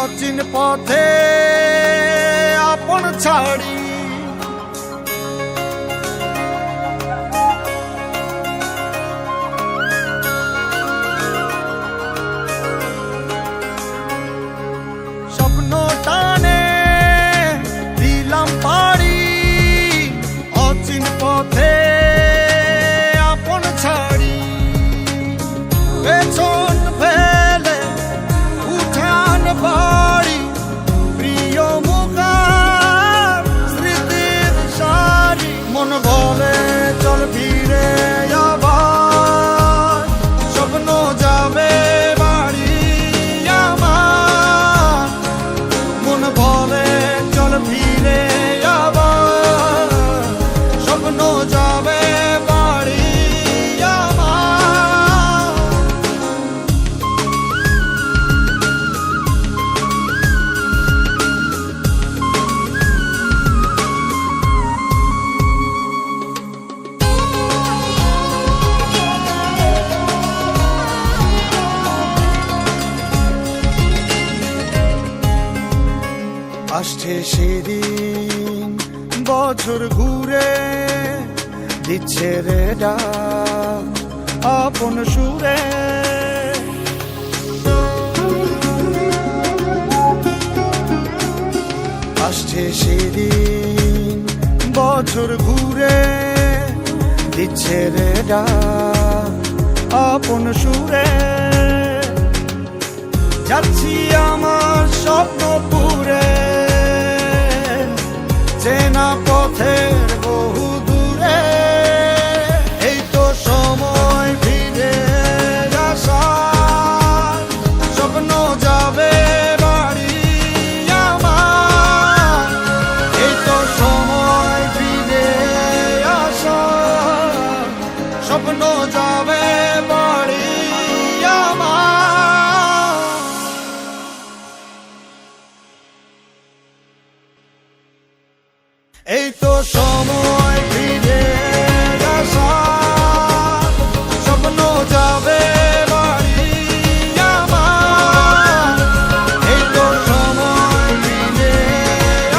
অচিন পথে আপন ছাড়ি স্বপ্ন টানে দিলাম পাড়ি অচিন পথে আপন ছাড়ি পেছন ফেলে উঠান বাড়ি প্রিয় মুখার স্মৃতির সারি মন বলে চল ফিরে আবার স্বপ্ন যাবে বাড়ি আমার মন বলে চল ফিরে আবার স্বপ্ন যাবে বাড়ি আসছে সেদিন বছর ঘুরে দিচ্ছে রে ডাক আপন সুরে আসছে সেদিন বছর ঘুরে দিচ্ছে রে ডাক আপন সুরে যাচ্ছি আমার স্বপ্নপুরে চেনা পথের বহু দূরে এই তো সময় ফিরে আসার স্বপ্ন যাবে বাড়ি আমার এই তো সময় ফিরে আসার স্বপ্ন যাবে বাড়ি আমার এই তো সময় ফিরে আসার স্বপ্ন যাবে বাড়ি আমার এই তো সময় ফিরে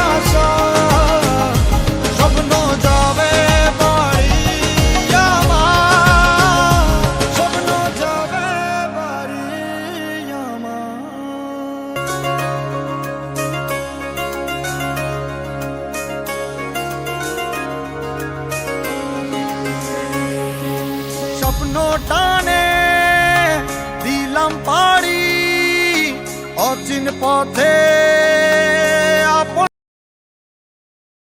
আসার স্বপ্ন যাবে বাড়ি আমার স্বপ্ন যাবে বাড়ি আমার স্বপ্ন টানে দিলাম পাড়ি অচিন পথে